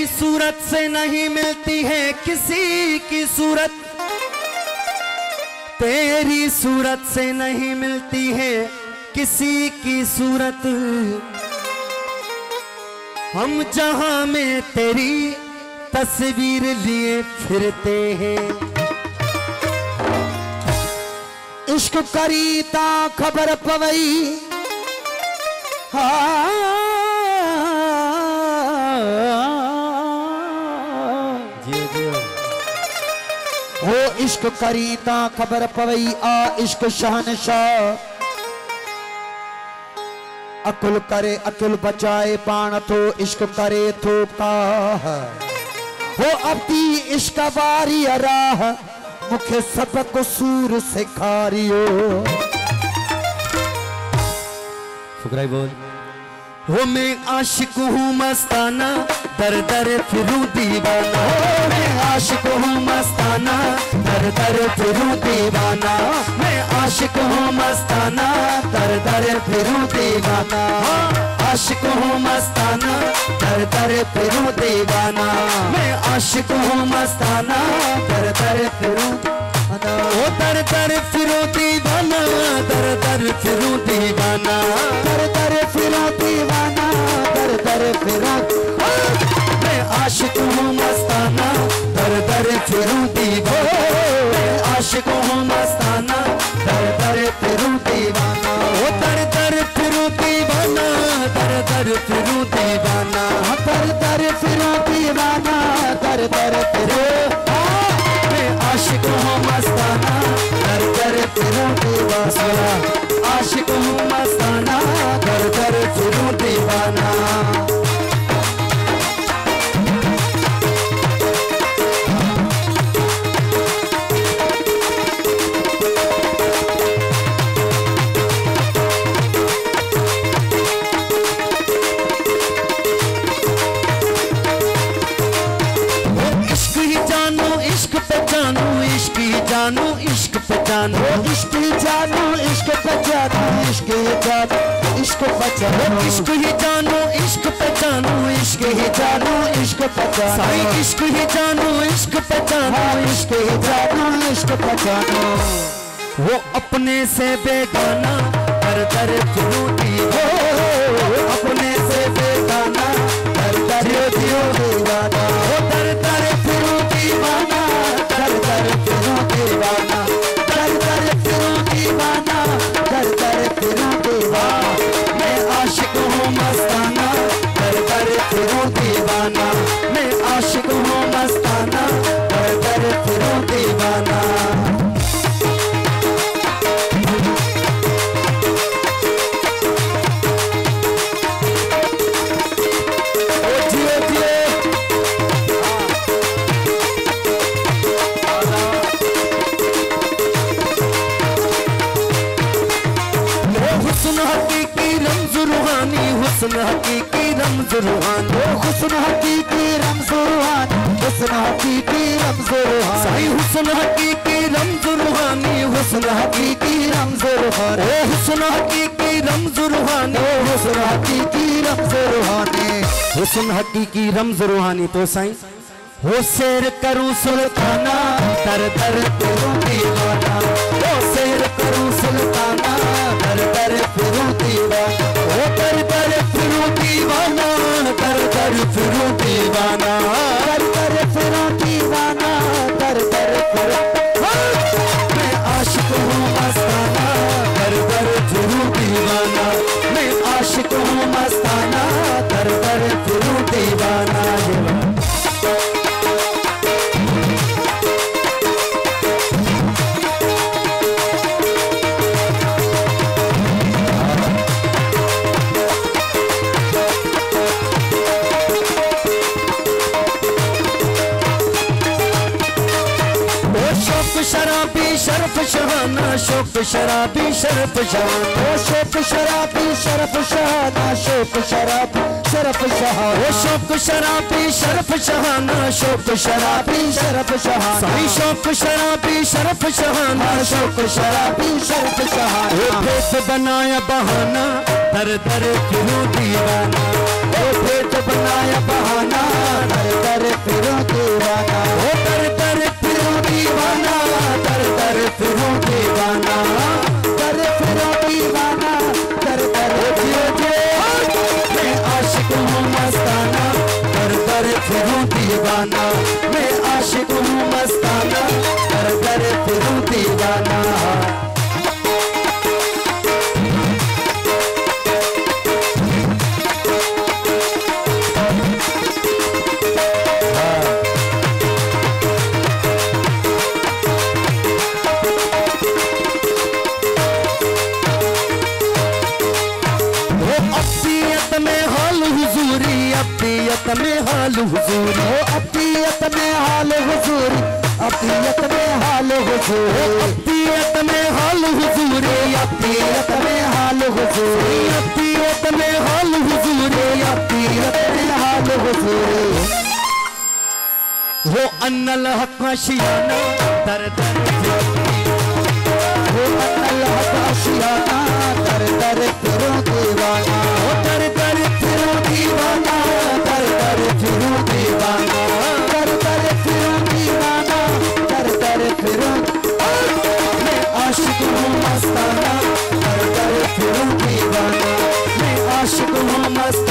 सूरत से नहीं मिलती है किसी की सूरत, तेरी सूरत से नहीं मिलती है किसी की सूरत। हम जहां में तेरी तस्वीर लिए फिरते हैं। इश्क करीता खबर पवई हो इश्क करीता खबर पवई आ इश्क शहनशाह। अकुल करे अकुल बचाए पान थो इश्क करे थो का हो अब ती इश्क बारी राह मुखे सबक सूर सिखारियो। फुकराई बोल। हो मैं आशिक हूँ मस्ताना दर दर फिरूं दीवाना। हो मैं आशिक हूँ मस्ताना दर दर फिरूं दीवाना। मैं आशिक हूँ मस्ताना दर दर फिरूं दीवाना। आशिक हूँ मस्ताना दर दर फिरूं दीवाना। मैं आशिक हूँ मस्ताना दर दर फिरूं ओ दर दर फिरूं दीवाना। दर दर फिरूं दीवाना। दर दर फिरूं दीवाना। दर दर फिरूं मैं आशिक हूँ मस्ताना दर दर फिरूं दीवाना। मैं आशिक हूँ मस्ताना दर दर फिरूं दीवाना। ओ दर दर फिरूं दीवाना। दर दर फिरूं दीवाना। दर दर फिरूं दीवाना। दर दर फिरूं मैं आशिक हूँ मस्ताना दर दर फिरूं दीवाना। आशिक हूँ मस्ताना दर दर फिरूं दीवाना। जानू इश्क पहचानो इश्क ही जानू इश्क पहचानो इश्क ही जानू इश्क पहचानो इश्क ही जानू इश्क पहचानो इश्क ही जानू इश्क पहचानो साईं इश्क ही जानू इश्क पहचानो इश्क ही जानू इश्क पहचानो। वो अपने से बेगाना दर दर फिरूं दीवाना। अपने से बेगाना दर दर फिरूं दीवाना। वो दर दर फिरूं दीवाना। दर दर फिरूं दीवाना। दर दर फिरूं दीवाना। दर दर फिरूं दीवाना। मैं आशिक हूँ मस्ताना दर दर फिरूं दीवाना। मैं आशिक हूँ मस्ताना दर दर फिरूं दीवाना। हुस्न हकीकी रमज़ रूहानी। हुस्न हकीकी रमज़ रूहानी। हुस्न हकीकी रमज़ रूहानी। हुस्न हकीकी रमज़ रूहानी। साईं हुस्न हकीकी रमज़ रूहानी। हुस्न हकीकी रमज़ रूहानी। हुस्न हकीकी रमज़ रूहानी। हुस्न हकीकी रमज़ रूहानी। हुस्न हकीकी रमज़ रूहानी। तो साईं हो शेर करूं सुल्ताना दर दर फिरूं दीवाना। हो शेर करूं सुल्ताना दर दर फिरूं दीवाना। हो दर दर फिरूं दीवाना। दर दर फिरूं दीवाना। दर दर फिरूं दीवाना। दर दर फिरूं मैं आशिक हूँ मस्ताना दर दर फिरूं दीवाना। मैं आशिक हूँ मस्ताना दर दर फिरूं दीवाना। शराबी शरफ शहाना। शोक शराबी शरफ शहाना। शोक शराबी शरफ शहाना। शोक शराबी शरफ शहाना। शोक शराबी शरफ शहाना। शोक शराबी शरफ शहाना। साईं शोक शराबी शरफ शहाना। शोक शराबी शरफ शहाना। भेद बनाया बहाना दर दर फिरूं दीवाना। भेद बनाया बहाना दर फिरूं दीवाना, मैं आशिक हूँ मस्ताना, दर दर फिरूं दीवाना। अब्दियत में हाल हुजूरी, अब्दियत में हाल हुजूरी, अब्दियत में हाल हुजूरी, अब्दियत में हाल हुजूरी, अब्दियत में हाल हुजूरी, अब्दियत में हाल हुजूरी, अब्दियत में हाल हुजूरी। वो अन्नल हक आशियाना दर दर, वो अन्नल हक आशियाना दर दर फिरूं दीवाना, वो दर दर फिरूं दीवाना, दर दर फिरूं दीवाना, दर दर फिरूं दीवाना, दर दर फिरूं। मैं आशिक हूँ मस्ताना, दर दर फिरूं दीवाना, मैं आशिक हूँ मस्ताना।